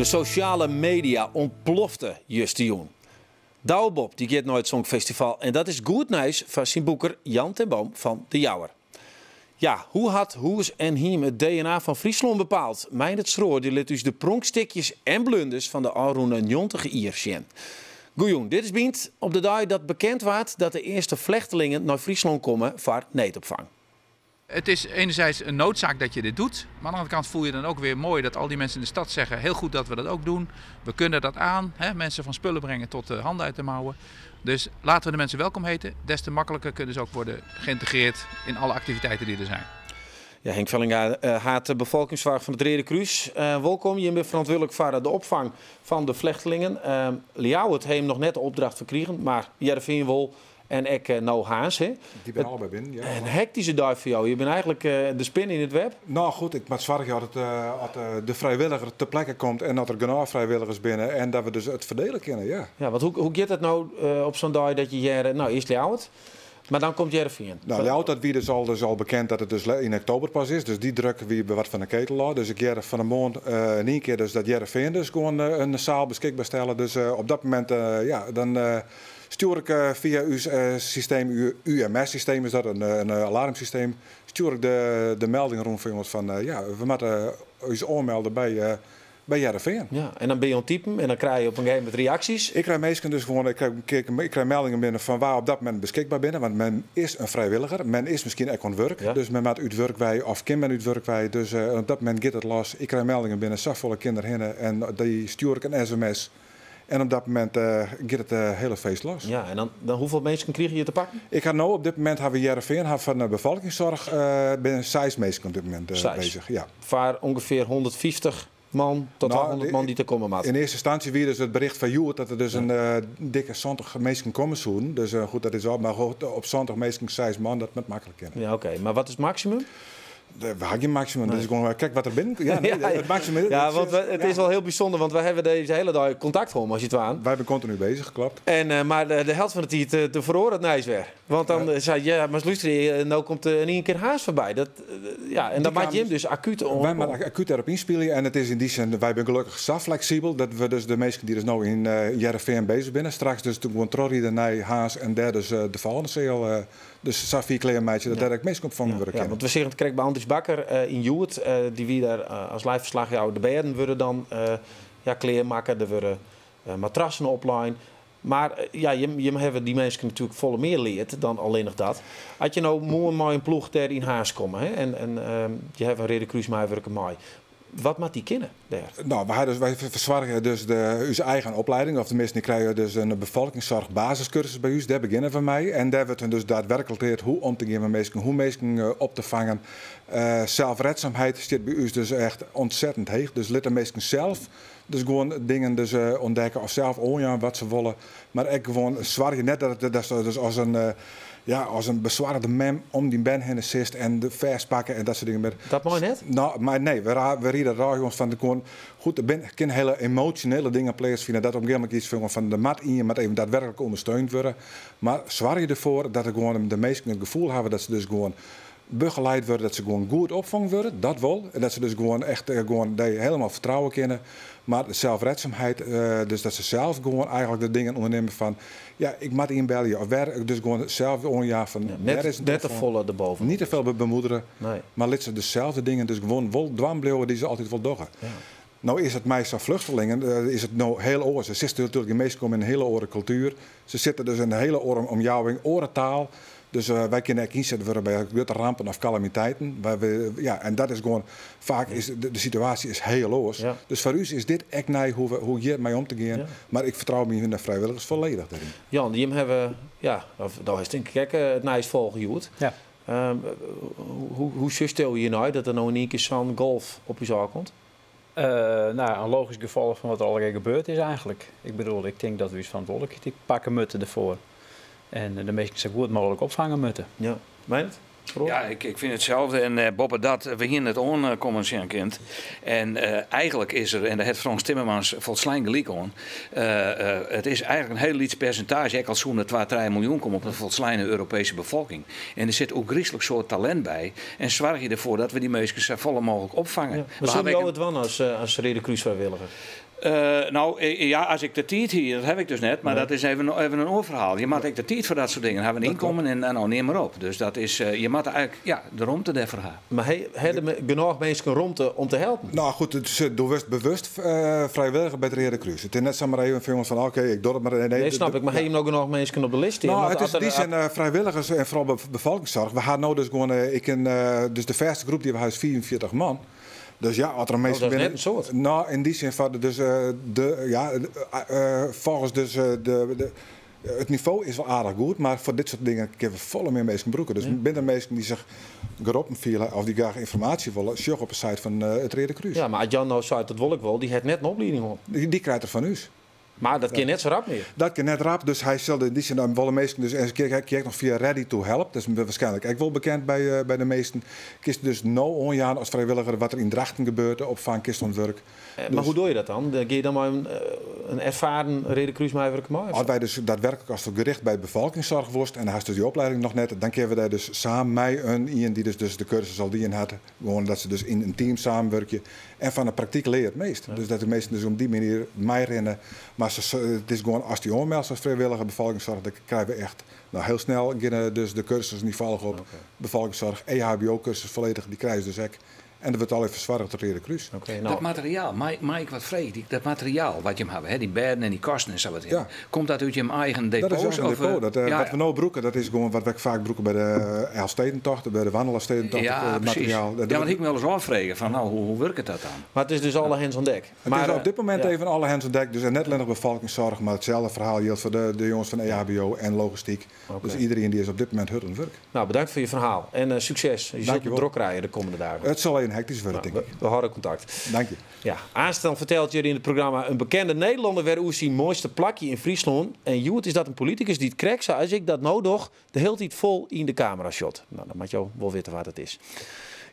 De sociale media ontplofte justion. Douwbob die gaat naar het Songfestival en dat is goed nieuws van zijn boeker Jan ten Boom van de Jouwer. Ja, hoe had Hoes en Hiem het DNA van Friesland bepaald? Mijn het Schroor die liet dus de pronkstikjes en blunders van de alroene 90 jaar zien. Goejoen, dit is Bient op de dag dat bekend wordt dat de eerste vluchtelingen naar Friesland komen voor neetopvang. Het is enerzijds een noodzaak dat je dit doet, maar aan de andere kant voel je dan ook weer mooi dat al die mensen in de stad zeggen heel goed dat we dat ook doen. We kunnen dat aan, hè? Mensen van spullen brengen tot de handen uit de mouwen. Dus laten we de mensen welkom heten, des te makkelijker kunnen ze ook worden geïntegreerd in alle activiteiten die er zijn. Ja, Henk Vellinga haat de bevolkingsvraag van het Rode Kruis. Welkom, je bent verantwoordelijk voor de opvang van de vluchtelingen. Ljouwert heeft nog net de opdracht verkregen, maar Jervin wil en ik nou Haas. Hè? Die ben allebei binnen. Ja. Een hectische dag voor jou. Je bent eigenlijk de spin in het web. Nou goed, ik moet zorgen dat de vrijwilliger ter plekke komt en dat er genoeg vrijwilligers binnen en dat we dus het verdelen kunnen. Ja. Ja, want hoe gaat het nou op zo'n dag dat je hier, nou eerst Ljouwert, maar dan komt Jervin. Nou, Ljouwert, dat wie dus al bekend dat het dus in oktober pas is, dus die druk wie wat van de ketel laat. Dus ik jaren van de maand in één keer dus dat Jervin dus gewoon een zaal beschikbaar stellen. Dus op dat moment dan stuur ik via uw systeem, uw UMS-systeem is dat, een alarmsysteem, stuur ik de melding rond voor iemand van we moeten ons aanmelden bij Jervin. Ja, en dan ben je aan het typen en dan krijg je op een gegeven moment reacties. Ik krijg meestal dus gewoon, ik krijg meldingen binnen van waar op dat moment beschikbaar binnen, want men is een vrijwilliger, men is misschien ook aan het werk, Ja. dus men maakt uit werk wij of kind men uit werk wij, dus op dat moment gaat het los. Ik krijg meldingen binnen, zoveel kinderen heen en die stuur ik een sms. En op dat moment gaat het hele feest los. Ja, en dan hoeveel mensen krijg je te pakken? Ik ga nou op dit moment hebben we Jervin van de bevolkingszorg binnen 6 mensen op dit moment bezig. Ja. Voor ongeveer 150 man tot 100 man die te komen maat. In eerste instantie weer dus het bericht van Joert dat er dus een dikke 70 mensen komen zoen. Dus goed, dat is al, maar op 70 mensen 6 man, dat moet makkelijk kennen. Ja, oké. Maar wat is het maximum? We hebben geen maximum. Nee. Dus gewoon kijk wat er binnen. Ja, nee, het maximum. Ja, want het is wel heel bijzonder, want we hebben deze hele dag contact gehad als je het waan. Wij hebben continu bezig, klopt. En, maar de helft van de tijd te verhoren het nijs weer. Want dan zei je, maar luister, nou komt er in één keer haast voorbij. En dan maak je hem dus acuut om. Wij maken acuut erop inspelen en het is in die zin, wij zijn gelukkig zo flexibel dat we dus de mensen die dus nou in Jervin bezig zijn, straks dus de controle daarna haast en daar dus de volgende sale. Dus Safie Kleermeidje, dat daar ik meest opvangen worden. Ja, want we zeggen het krijg bij Andries Bakker in Joert, die wie daar als lijfverslagjouwer de beheerden worden dan kleermaken, er worden matrassen opline. Maar je hebben die mensen natuurlijk volle meer leerd dan alleen nog dat. Had je nou mooi maar een ploeg daar in huis komen hè? En je hebt een Rode Kruis mij werken mooi. Wat moet die kennen daar? Nou, wij verzorgen dus onze eigen opleiding. Of tenminste, die krijgen dus een bevolkingszorg basiscursus bij ons. Daar beginnen we mee. En daar wordt dus daadwerkelijk geleerd hoe om te gaan met mensen, hoe mensen op te vangen. Zelfredzaamheid zit bij ons dus echt ontzettend hoog. Dus laat de mensen zelf dus gewoon dingen dus, ontdekken of zelf wat ze willen. Maar ik gewoon zwaar je net dat dus als een bezwaarde mem om die band heen zit en de vers pakken en dat soort dingen. Dat mooi net? Nou, maar nee, we rieden daar gewoon van de gewoon goed. Er kunnen hele emotionele dingen plaatsvinden. Dat op een gegeven moment iets van de mat in je, maar even daadwerkelijk ondersteund worden. Maar zwaar je ervoor dat er gewoon de meesten het gevoel hebben dat ze dus gewoon begeleid worden, dat ze gewoon goed opvangen worden, dat wel. En dat ze dus gewoon echt helemaal vertrouwen kennen. Maar de zelfredzaamheid, dus dat ze zelf gewoon eigenlijk de dingen ondernemen van, ja, ik moet inbellen of werk, dus gewoon zelf van. Net te volle erboven. Niet te veel bemoederen, nee. maar laat ze dezelfde dingen dus gewoon wel dwambleeuwen die ze altijd wel doen. Ja. Nou is het meestal vluchtelingen, is het nou heel oor. Ze zitten natuurlijk in meestal in een hele oren cultuur. Ze zitten dus in een hele oren omjouwing, orentaal. Dus wij kunnen ook inzetten worden bij grote rampen of calamiteiten. En dat is gewoon, vaak is de situatie is heel los. Ja. Dus voor u is dit echt naar hoe je ermee om te gaan. Ja. Maar ik vertrouw me in de vrijwilligers volledig daarin. Jan, die hebben, daar is denk ik het nice volgehoord. Ja. Hoe stel je nou dat er nou in één keer zo'n golf op je zaal komt? Een logisch gevolg van wat er al gebeurd is eigenlijk. Ik bedoel, ik denk dat we iets verantwoordelijkheid pakken moeten ervoor. En de meesten zo goed mogelijk opvangen moeten. Ja, meen het? Ja, ik vind hetzelfde. En Bob, dat we hier net aankomen zien kind. En eigenlijk is er, en daar heeft Frans Timmermans volslijn gelijk aan. Het is eigenlijk een heel iets percentage. Ik als zo'n 2-3 miljoen komt op een volslijne Europese bevolking. En er zit ook griezelig soort talent bij. En zorg je ervoor dat we die mensen zo volle mogelijk opvangen. Ja. Maar zullen jou het wan als Rode Kruis vrijwilliger? Ja, als ik de tijd hier, dat heb ik dus net, maar dat is even een oorverhaal. Je maakt de tijd voor dat soort dingen. Hebben we een inkomen en nou, neem maar op. Dus dat is, je moet eigenlijk de romte daarvoor gaan. Maar hebben genoeg mensen romte om te helpen? Nou goed, het is bewust vrijwilliger bij de Rode Kruis. Het is net zo maar even van van oké, ik doe het maar. Nee, snap ik. Maar heb je nog genoeg mensen op de lijst? Nou, het is die zijn vrijwilligers en vooral bevolkingszorg. We gaan nou dus gewoon, dus de verste groep die we hebben is 44 man. Dus ja, wat er meestal dat is net een soort. Nou, in die zin van, dus volgens dus het niveau is wel aardig goed, maar voor dit soort dingen kunnen we volle meer mensen broeken. Dus binnen mensen die zich geroepen vielen of die graag informatie willen, sjog op de site van het Rode Kruis. Ja, maar als Jan nou zei dat wil ik wel, die heeft net een opleiding op. Die krijgt er van u. Maar dat kan net zo rap meer. Dat kan net rap, dus hij stelde in die zin aan alle meesten. Dus eens keer nog via Ready to Help. Dat is waarschijnlijk ook wel bekend bij de meesten. Kist dus no onjaan als vrijwilliger wat er in Drachten gebeurt op van kistontwerk. Maar hoe doe je dat dan? Ga je dan maar een ervaren Rode Kruis mee? Als wij dus daadwerkelijk als het gericht bij bevolkingszorg worst en hij heeft dus die opleiding nog net, dan kunnen we daar dus samen met iemand die dus de cursus al die in had, gewoon dat ze dus in een team samenwerken en van de praktijk leert het meest. Ja. Dus dat de meesten dus op die manier mij rennen. Maar het is gewoon als die onmeldt als vrijwillige bevolkingszorg, dan krijgen we echt heel snel dus de cursus niet volgen op bevolkingszorg, EHBO-cursus volledig, die krijgen ze dus ook. En dat wordt al even verzorgd door de Rode Kruis. Dat materiaal, mag ik wat vragen? Dat materiaal wat je hebt, die bedden en die kasten en zo wat in. Komt dat uit je eigen depot? Dat is een depot. Wat we nou broeken, dat is gewoon wat we vaak broeken bij de Elfstedentocht, bij de Wandelstedentocht. Ja, materiaal. Ja, want ik me wel eens afvragen van hoe werkt het dat dan? Maar het is dus alle hands on dek. Het is op dit moment even alle hands on dek. Dus net alleen nog bevolkingszorg, maar hetzelfde verhaal geldt voor de jongens van EHBO en logistiek. Dus iedereen die is op dit moment hut en werk. Nou, bedankt voor je verhaal en succes. Je zult het druk rijden de komende dagen. Het zal een hectisch worden, denk ik. We houden contact. Dank je. Ja, aanstaan vertelt jullie in het programma een bekende Nederlander werd oer zijn mooiste plakje in Friesland. En Joet is dat een politicus die het krijgt zoals ik dat nou doch de hele tijd vol in de camera shot. Nou, dan moet je wel weten wat het is.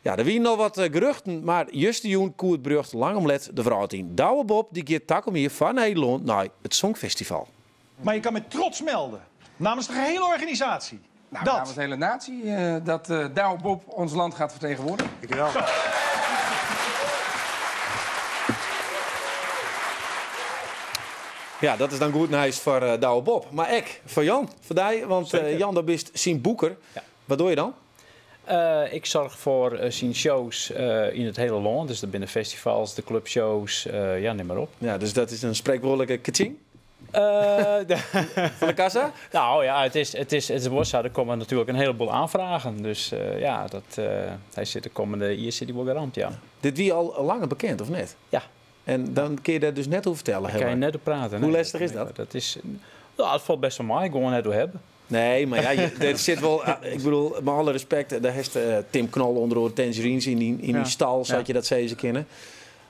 Ja, er waren nog wat geruchten, maar juist Joen koert berucht lang omlet de vrouw in. Douwe Bob die keert takom hier van Nederland naar het Songfestival. Maar je kan met trots melden, namens de gehele organisatie. Nou, namens de hele natie, dat Douwe Bob ons land gaat vertegenwoordigen. Dankjewel. Ja, dat is dan goed nieuws voor Douwe Bob. Maar ik, voor Jan, voor jou, want Jan, dat is zijn boeker. Ja. Wat doe je dan? Ik zorg voor zijn shows in het hele land. Dus dat binnen festivals, de clubshows, neem maar op. Ja, dus dat is een spreekwoordelijke kaching? Van de kassa? Nou ja, het is worst. Er komen natuurlijk een heleboel aanvragen. Dus hij zit de komende jaar zit hij wel garant, ja. Dit wie al langer bekend, of net? Ja. En dan kun je daar dus net over vertellen. Kan je net op praten. Hoe lastig is dat? Dat is, het valt best wel mee, gewoon net door hebben. Nee, maar ja, er zit wel... Ik bedoel, met alle respect, daar heeft Tim Knol onder de tangerines in die stal, zodat je dat ze kennen.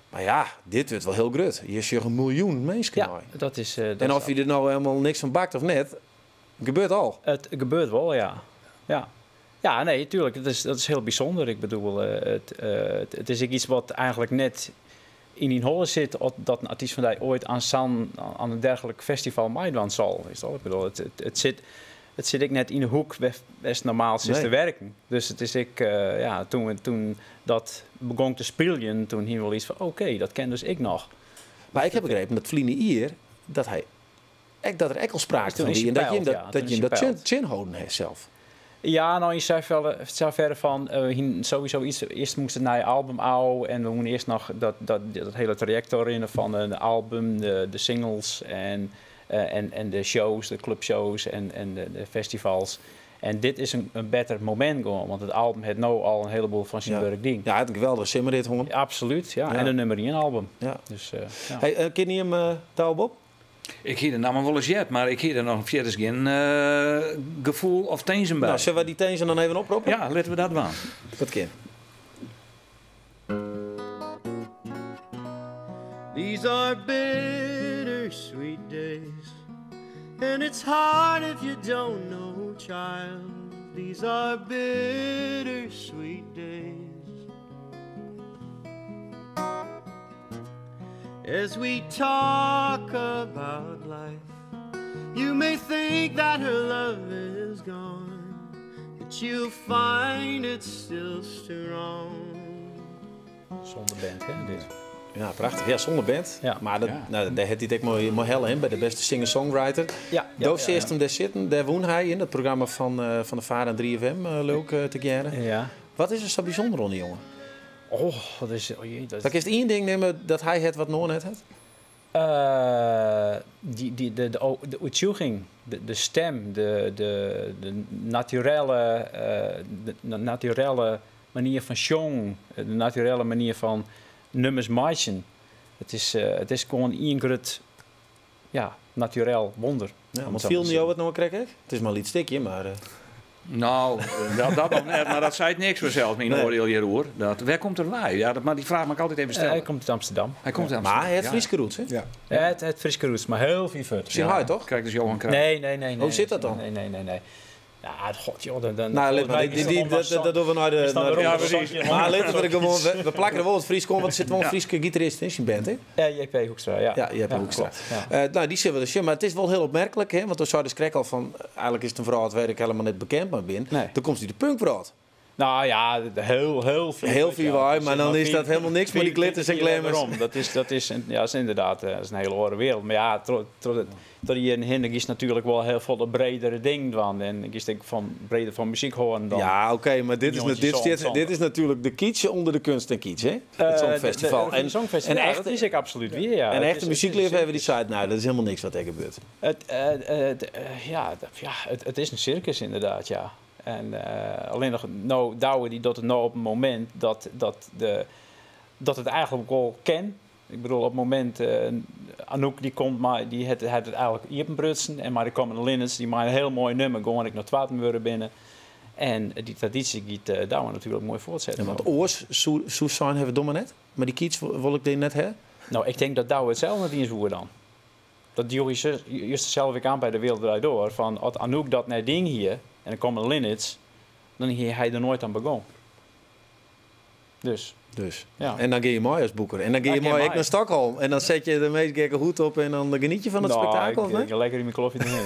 Maar ja, dit wordt wel heel grut. Hier zie je 1 miljoen mensen. Ja, dat is... en of je er nou helemaal niks van bakt of net, gebeurt al. Het gebeurt wel, ja. Ja, nee, tuurlijk. Dat is heel bijzonder. Ik bedoel, het is iets wat eigenlijk net in die holle zit dat een artiest van die ooit aan een dergelijk festival meedoen zal. Is dat? Ik bedoel, het zit ik net in de hoek best normaal is te werken. Dus het is toen dat begon te spelen, toen hier wel iets van oké, dat ken dus ik nog. Maar ik heb begrepen dat Vliene hier, dat er echt al sprake van die en dat je hem dat chin houden heeft zelf. Ja, nou, je zei verder van sowieso iets. Eerst moest het naar je album ouw en we moeten eerst nog dat hele traject erin van een album, de singles en de shows, de clubshows en de festivals. En dit is een beter moment gewoon, want het album heeft nou al een heleboel van zijn werk ding. Ja, het is een geweldige simmerit, hoor. Ja, absoluut, ja. En een nummer 1 album. Ja. Dus, Hey, ken je hem, Douwe Bob? Ik hier de naam wel eens jet, maar ik hier er nog verder geen gevoel of tension bij. Nou, zullen we die tension dan even oproepen? Ja, laten we dat doen. Dat kan. These are bittersweet days, and it's hard if you don't know, child. These are bittersweet days. As we talk about life, you may think that her love is gone, but you'll find it still strong. Zonder band, hè, dit? Ja, prachtig. Ja, zonder band. Ja. Maar nou, daar heeft hij het ook mooi hel in bij de beste singer-songwriter. Doof eerst hem daar zitten. Daar woon hij in het programma van de VARA en 3FM. Leuk te keren. Ja. Wat is er zo bijzonder aan die jongen? Oh, wat is... Oh jee, Dat is het één ding nemen dat hij het wat Noor net heeft? De uitvoering, de stem, de naturelle manier van zong, de naturelle manier van nummers maken. Het is gewoon een groot, naturel wonder. Ja, maar viel niet over het nog krijg ik? Het is maar iets stikje, maar... Nou, dat nog net, maar dat zei het niks vanzelf, mijn oordeel hierover. Waar komt er bij? Ja, maar die vraag mag ik altijd even stellen. Hij komt uit Amsterdam. Maar het Frieske roots, hè? Ja. Het Frieske roots, maar heel veel vet. Zie hij toch? Kijk, dus Johan Cruijff. Nee. Hoe zit dat dan? Nee. Ja, god joh, dan Nou, let maar, dat doen we naar de... Ja, precies. Maar laten we gewoon... We plakken er wel het Fries komen, want er zit wel een Frieske gitarist in zijn band, hè? Ja, JP Hoekstra, ja. Ja, JP Hoekstra. Nou, die zullen we dus... Maar het is wel heel opmerkelijk, hè? Want toen zei de Skrek al van... Eigenlijk is het een verhaal waar ik helemaal niet bekend mee ben. Nee. Dan komt hij de punkpraat. Nou ja, heel veel. Heel veel waar, maar dan is dat helemaal niks voor die glitters en glamours. Dat is inderdaad dat is een hele andere wereld. Maar ja, tot hier in Hinder is natuurlijk wel heel veel een bredere ding van. En ik denk van breder van muziek horen dan. Ja, oké, maar dit is natuurlijk de kietje onder de kunst en kietje, hè? Het Songfestival. En Songfestival, dat is ik absoluut weer, ja. En echte muziekliefhebber die zei, nou, dat is helemaal niks wat er gebeurt. Het is een circus inderdaad, ja. En alleen nog douwen die dat het nou op een moment dat het eigenlijk wel ken. Ik bedoel, op het moment Anouk die komt, maar die had het eigenlijk hier op brutsen. En maar er komen de Linnets, die maken een heel mooi nummer, gewoon ik nog 12 uur binnen. En die traditie giet douwen natuurlijk mooi voortzetten. Ja, want oors, Susan hebben we domme net, maar die kiets wil ik die net hebben. Nou, ik denk dat douwen hetzelfde niet eens hoe dan. Dat joeg je juist zelf weer aan bij de Wereld Draait Door. Van als Anouk dat net ding hier. En dan komen Linnets, dan heeft hij er nooit aan begonnen. Dus. Ja. En dan ga je mooi als boeker. En dan ga je mooi naar Stockholm. En dan zet je de meest gekke hoed op en dan geniet je van het spektakel. Ik ga lekker in mijn kloffie erin.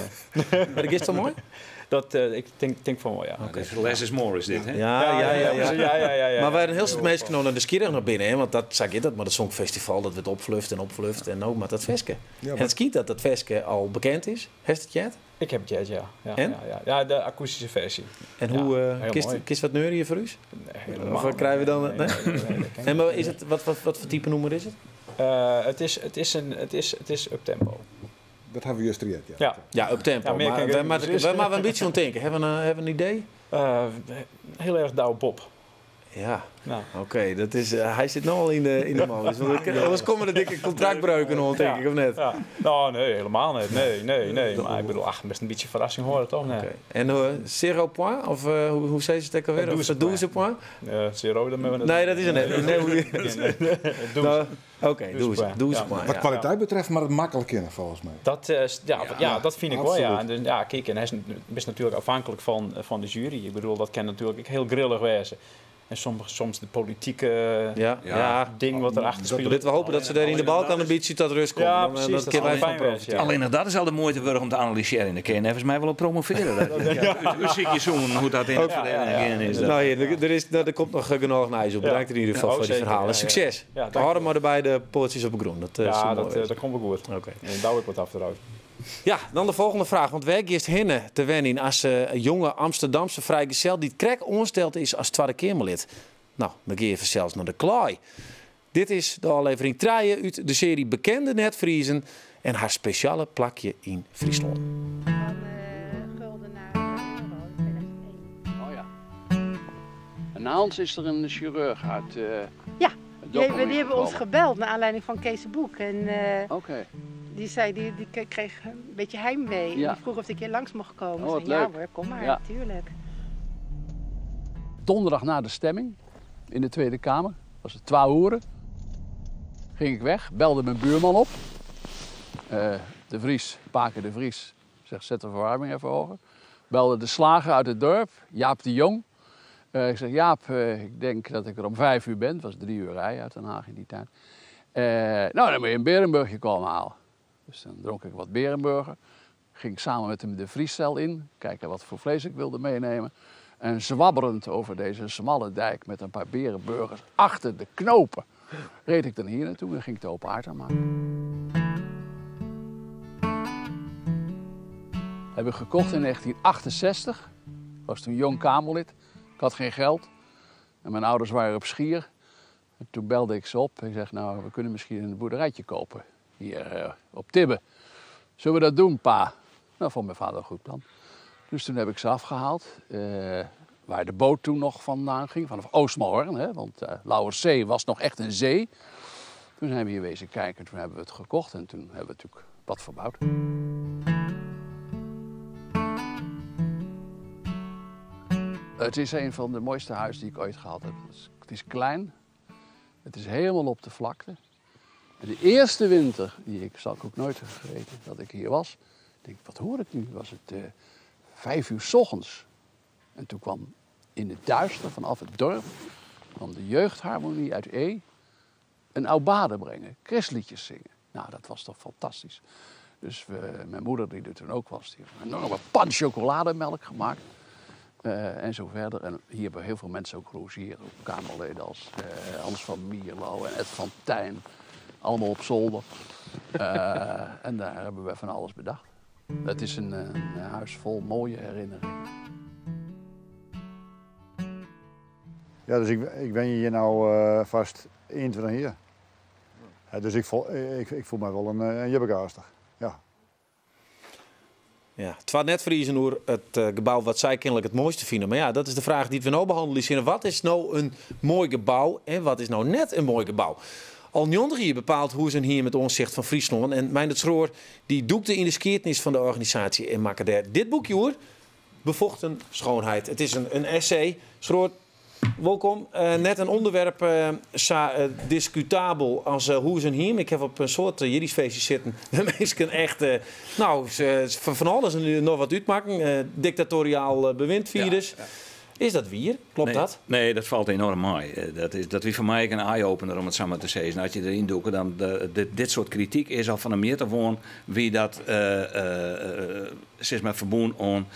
Maar dat is toch mooi? Ik denk van wel, ja. Okay. Less is more is dit, hè? Ja. Maar wij hebben heel veel mensen naar de skierdag naar binnen, hè? Want dat zag je dat, maar het Songfestival dat werd opvluft en ook met dat veske. Ja, en het skiet dat dat veske al bekend is. Heeft het jet? Ik heb het jet, ja. En? Ja, de akoestische versie. En hoe kist wat neurieën voor u? Helemaal. Of krijgen we dan? Nee? En maar is het wat voor type noemer is het? Het is uptempo. Dat hebben we juist gehad, Ja, uptempo. Ja, maar we een beetje aan denken. Hebben we een idee? Heel erg Douwe Bob. Ja, nou. Oké, dat is. Hij zit nou al in de modus. Anders komen er dikke contractbreuken nog, denk ik, of net? Ja. Nou, nee, helemaal niet. Nee. Maar ik bedoel, best een beetje verrassing horen, toch? Nee. Okay. En 0 point? Of hoe zei ze het ook alweer? 12 point? 0, dan hebben we nee, dat is het niet. Oké, 12 point. Wat kwaliteit betreft, maar het makkelijk in, volgens mij. Dat vind ik wel, ja. En ja, kijk, en hij is natuurlijk afhankelijk van de jury. Ik bedoel, dat kan natuurlijk heel grillig wezen. En soms de politieke ding wat erachter speelt. Laten we hopen dat ze daar in de Balkan een beetje tot rust komen. Ja, precies. Dat wij van profiteren. Alleen dat is al de moeite waard om te analyseren. En dan kun je volgens mij wel op promoveren. Zie je zo hoe dat in het verleden is. Nou, er komt nog genoeg ijs op. Bedankt in ieder geval voor die verhalen. Succes. We houden maar erbij de poortjes op groen. Dat komt wel goed. En douw ik wat af eruit. Ja, dan de volgende vraag. Want waar is Hinne te wennen als jonge Amsterdamse vrijgezel die het krek onsteld is als Tweede Kamerlid? Nou, dan ga je even zelfs naar de klaai. Dit is de aflevering 3 uit de serie Bekende Netvriesen en haar speciale plakje in Friesland. Oh ja. En Hans is er een chirurg uit. Die hebben ons gebeld naar aanleiding van Kees' boek. En Oké. die zei, die kreeg een beetje heimwee. En die vroeg of ik een keer langs mocht komen. Oh, ik zei, ja hoor, kom maar, natuurlijk. Donderdag na de stemming in de Tweede Kamer, was het 12 uur. Ging ik weg, belde mijn buurman op. De Vries, Paker de Vries, zegt zet de verwarming even hoger. Belde de slager uit het dorp, Jaap de Jong. Ik zeg, Jaap, ik denk dat ik er om 5 uur ben. Het was 3 uur rijden uit Den Haag in die tijd. Nou, dan moet je een Berenburgje komen halen. Dus dan dronk ik wat Berenburger. Ging samen met hem de Vriescel in. Kijken wat voor vlees ik wilde meenemen. En zwabberend over deze smalle dijk met een paar Berenburgers achter de knopen. reed ik dan hier naartoe en ging ik de open aard aanmaken. Heb ik gekocht in 1968. Ik was toen jong Kamerlid. Ik had geen geld. En mijn ouders waren op Schier. En toen belde ik ze op. Ik zeg, nou, we kunnen misschien een boerderijtje kopen. Hier op Tibbe. Zullen we dat doen, pa? Nou, vond mijn vader een goed plan. Dus toen heb ik ze afgehaald. Waar de boot toen nog vandaan ging. Vanaf Oostmoorn. Hè, want Lauwerszee was nog echt een zee. Toen zijn we hier wezen kijken. Toen hebben we het gekocht. En toen hebben we natuurlijk wat verbouwd. Het is een van de mooiste huizen die ik ooit gehad heb. Het is klein. Het is helemaal op de vlakte. En de eerste winter, zal ik ook nooit vergeten, dat ik hier was. Ik denk, wat hoor ik nu? Was het 5 uur 's ochtends. En toen kwam in het duister vanaf het dorp, kwam de jeugdharmonie uit E een aubade brengen. Christliedjes zingen. Nou, dat was toch fantastisch. Dus mijn moeder, die er toen ook was, die heeft een enorme pan chocolademelk gemaakt. En zo verder. En hier hebben heel veel mensen ook gelogeerd. Ook Kamerleden als Hans van Mierlo en Ed van Tijn. Allemaal op zolder. En daar hebben we van alles bedacht. Het is een huis vol mooie herinneringen. Ja, dus ik ben hier nou vast 21 jaar. Dus ik voel mij wel een jubbegaastig. Ja. Ja, het was net vriezen over het gebouw wat zij kennelijk het mooiste vinden. Maar ja, dat is de vraag die we nou behandelen. Wat is nou een mooi gebouw en wat is nou net een mooi gebouw? Al 90 hier bepaalt hoe ze hier met onzicht van Friesland. En Meindert Schroor die doekte in de skeertnis van de organisatie en maakte daar dit boekje hoor. Bevochten schoonheid. Het is een essay. Schroor, welkom. Net een onderwerp discutabel als hoe ze hier. Ik heb op een soort Jiddischfeestje zitten. De mensen echt, van alles en nog wat uitmaken. Dictatoriaal bewindvirus. Ja. Is dat weer? Klopt dat? Nee, dat valt enorm mooi. Dat wie voor mij een eye-opener om het samen te zeggen. Als je erin doet, dan dit soort kritiek is al van een meer te woon wie dat zeg maar verbonden aan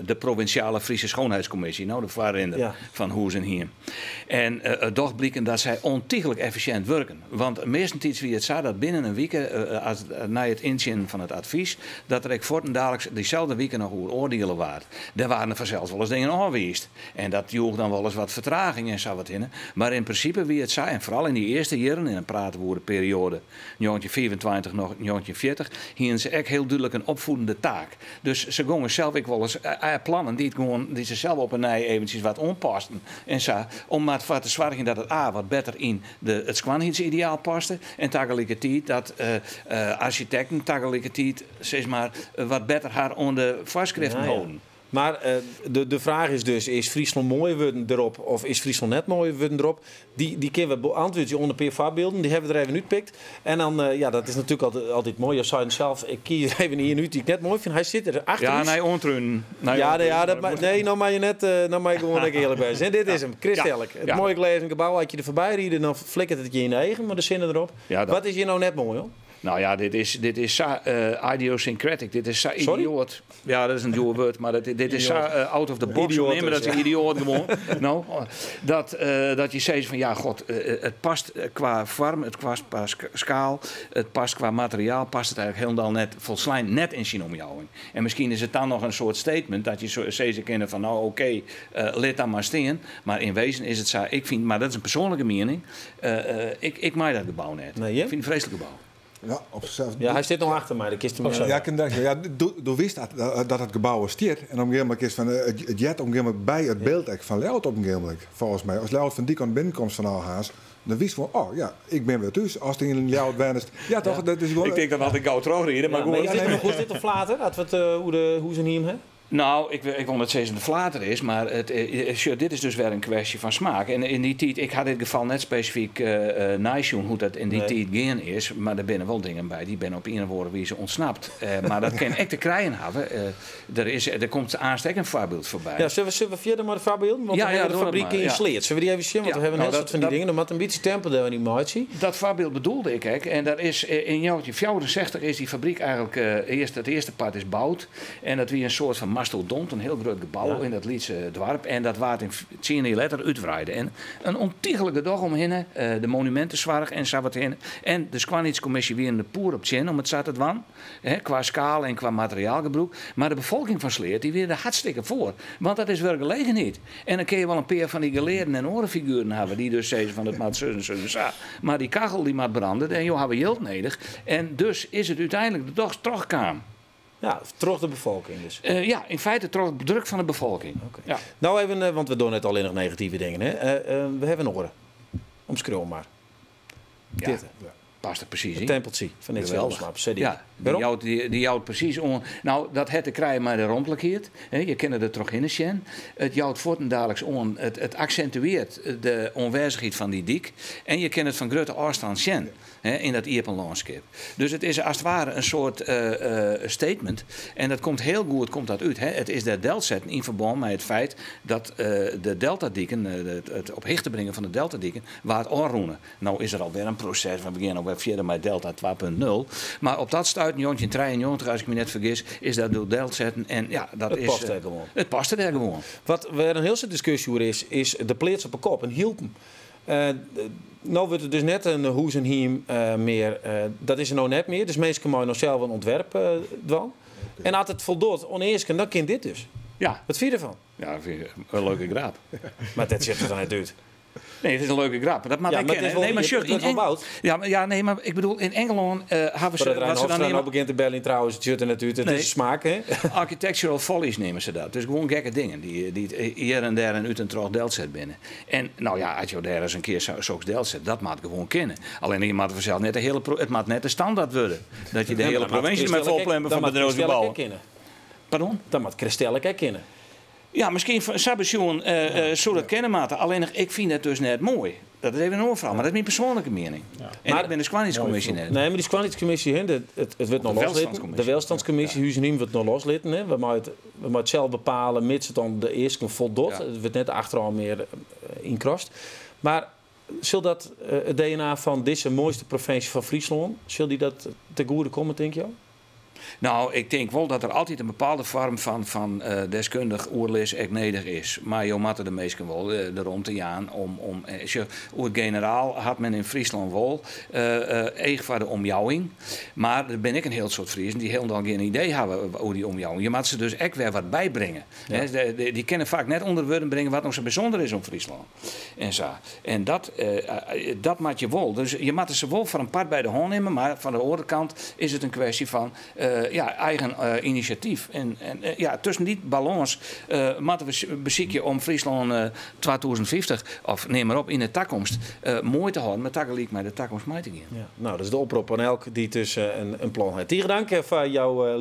de provinciale Friese schoonheidscommissie. Nou, de voorzitter van Hoes en hier. En toch blijken dat zij ontiegelijk efficiënt werken. Want meestens wie het zei dat binnen een week, na het inzien van het advies, dat er ik voortdurend diezelfde weken nog hoe oordelen waren. Daar waren er vanzelfs wel eens dingen aangeweest. En dat joeg dan wel eens wat vertraging en zo wat in. Maar in principe wie het zei, en vooral in die eerste jaren, in een praatwoordenperiode, 1924 nog 1940, hierin ze echt heel duidelijk een opvoedende taak. Dus ze gingen zelf ik wel eens plannen die ze zelf op een nij eventjes wat onpasten. En zo, om maar te zorgen dat het wat beter in het schoonheidsideaal paste. En tegelijkertijd dat architecten tegelijkertijd zeg maar wat beter haar aan de voorschriften houden. Maar de vraag is dus, is Friesland mooi worden erop of is Friesland net mooi worden erop? Die kunnen we beantwoorden onder PFA-beelden, die hebben we er even uitgepikt. En dan, dat is natuurlijk altijd mooi. Je zei zelf, ik kies er even hier nu die ik net mooi vind. Hij zit er achter. Ja, nee, ontrunnen. Nou mag je net, nou mag je gewoon lekker eerlijk bij zijn. En dit is hem, christelijk. Het mooie glazen gebouw, als je er voorbij rijdt, dan flikkert het je in de eigen, maar de zinnen erop. Ja, wat is hier nou net mooi hoor? Nou ja, dit is idiosyncratic. Dit is idioot. Ja, dat is een duur woord, maar dit is out of the box. Maar dat is een idioot gewoon. Nou, dat je zegt van ja, god, het past qua vorm, het past qua schaal, het past qua materiaal, past het eigenlijk helemaal net volslijn net in zijn omjouwing. En misschien is het dan nog een soort statement dat je ze kennen van nou oké, let dan maar staan. Maar in wezen is het zo, ik vind, maar dat is een persoonlijke mening, ik maak dat gebouw net. Nee, ik vind het een vreselijk gebouw. Ja, op zichzelf. Ja, hij zit nog achter mij. Du wist dat het gebouw stiert. En op een gegeven moment is van het jet op een gegeven moment bij het beeld van Leeuwarden op een gegeven moment. Volgens mij. Als Leeuwarden van die kant binnenkomst van Alhaas, dan wist van, oh ja, ik ben weer thuis. Als het in Leeuwarden wenst. Ja, toch? Dat is gewoon. Ik denk dat had ik gauw terugrijden. Maar goed. Hoe is dit te flater? Dat we hoe ze niet hem hebben? Nou, ik wil het steeds een flater is, maar dit is dus weer een kwestie van smaak. En in die tijd, ik had in dit geval net specifiek naïsjoen hoe dat in die tijd gaan is, maar er binnen wel dingen bij die ben op een woorden wie ze ontsnapt. Maar dat kan echt te krijgen hebben. Er komt aanstekend voorbeeld voorbij. Ja, zullen we verder maar de voorbeelden? Want we hebben de fabriek in Sleert. Zullen we die even zien? Want we hebben net van die dingen. Dan moet een beetje tempel daar niet mooi zien. Dat voorbeeld bedoelde ik. En dat is in 1964 is die fabriek eigenlijk het eerste part is bouwd. En dat wie een soort van mastodont, een heel groot gebouw in dat Lietse dorp. En dat waard in 10 jaar later uitwaaide. En een ontiegelijke dag omheen, de monumentenzorg en zo wat heen. En de Skwanitscommissie weer in de poer op Tjen om het zat te doen. Qua schaal en qua materiaalgebruik. Maar de bevolking van Sleert, die weer er hartstikke voor. Want dat is wel gelegenheid. En dan kun je wel een paar van die geleerden en orenfiguren hebben. Die dus zeggen van het maat zo. Maar die kachel die maat branden. En joh, hebben we geld nodig. En dus is het uiteindelijk de dag terugkwam. Ja, terug de bevolking dus. Ja, in feite terug druk van de bevolking. Okay. Ja. Nou even, want we doen net alleen nog negatieve dingen. Hè? We hebben een oren. Omschreeuw maar. Ja. Dit. Ja. Past er precies in. Het tempeltje van dit Welslap. Ja, die jouwt precies om. Nou, dat het te krijgen maar de rompelijkheid. Je kent het terug in de Sjen. Het jouwt voortendagelijks on. Het accentueert de onwijzigheid van die dik. En je kent het van grote afstand Sjen. In dat Iepenlandschap. Dus het is als het ware een soort statement. En dat komt heel goed komt dat uit. Het is de deltzetten in verband met het feit dat de deltadieken, het op hichte brengen van de deltadieken, waar het aanroenen. Nou is er alweer een proces. We beginnen alweer verder met delta 2.0. Maar op dat stuit, Jontje 93, als ik me net vergis, is dat door deltzetten. En ja, dat is. Past er gewoon. Het past er gewoon. Wat er een heel stuk discussie over is de pleats op een kop en hielpen. Nou wordt het dus net een Hoesenheim meer. Dat is er nou net meer. Dus mensen mogen nog zelf een ontwerp doen. En als het voldoet oneersken, dan kan dit dus. Ja. Wat vind je ervan? Ja, dat vind ik een leuke grap. Maar dat zit er dan niet uit. Nee, het is een leuke grap. Dat mag ik kennen. Nee, maar nee, maar ik bedoel, in Engeland hebben ze... Wat ze dan nou begint te bellen trouwens, het zit er natuurlijk. Het is smaak, hè? Architectural follies nemen ze dat. Dus gewoon gekke dingen die hier en daar en uit en terug deltzet binnen. En nou ja, als je daar eens een keer zo'n deltzet, dat mag gewoon kennen. Alleen je mag vanzelf net het mag net de standaard worden. Dat je de hele provincie met volplemmen van bedrijven bouwen. Pardon? Dat moet Christelle kennen. Ja, misschien van Sabbatjoen zou dat kennen maken. Alleen ik vind het dus net mooi. Dat is even een overval, maar dat is mijn persoonlijke mening. Ja. En maar, ik ben de Skwanitscommissie net. Nee, maar die Skwanitscommissie, het wordt nog loslitten. De welstandscommissie, Huizenheim wordt nog loslitten. We moeten zelf bepalen, mits het dan de eerste voldoet. Ja. Het wordt net achteraan meer inkrost. Maar zal dat het DNA van deze mooiste provincie van Friesland, zal die dat te goede komen, denk je? Nou, ik denk wel dat er altijd een bepaalde vorm van deskundig oerlis echt nodig is. Maar je moet er de meesten wel de rond te gaan om hoe het generaal had men in Friesland wel eeg voor de omjouwing. Maar er ben ik een heel soort Friesen die helemaal geen idee hebben over die omjouwing. Je moet ze dus echt weer wat bijbrengen. Ja. Die kunnen vaak net onder woorden brengen wat nog zo bijzonder is om Friesland. En zo. En dat maakt je wel. Dus je moet ze wel voor een part bij de hand nemen, maar van de andere kant is het een kwestie van eigen initiatief. En tussen die balans moeten we bezieken om Friesland 2050, of neem maar op, in de toekomst mooi te houden, maar tegelijk met de toekomst mee te gaan. Ja. Nou, dat is de oproep aan elk die tussen een plan heeft. Tegen dank voor jouw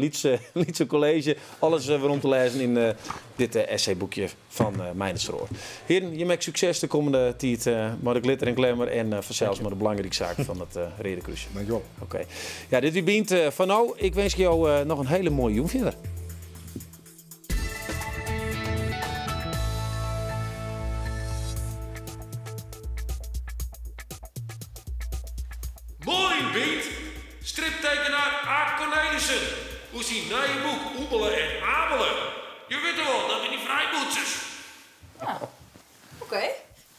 Lietse college. Alles waarom te lezen in dit essayboekje van Meinersroor. Heren, je maakt succes de komende tijd met de glitter en glamour en vanzelfs maar de belangrijke zaak van het Redekruisje. Dankjewel. Oké. Ja, dit u bent van nou. Ik wens jou nog een hele mooie joen verder. Mooi beet! Striptekenaar Aart Cornelissen. Hoe zien naar je boek Oebelen en Abelen. Je weet wel, dat zijn die vrijboetsers. Ja, oké.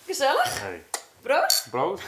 Gezellig. Hey. Brood? Brood.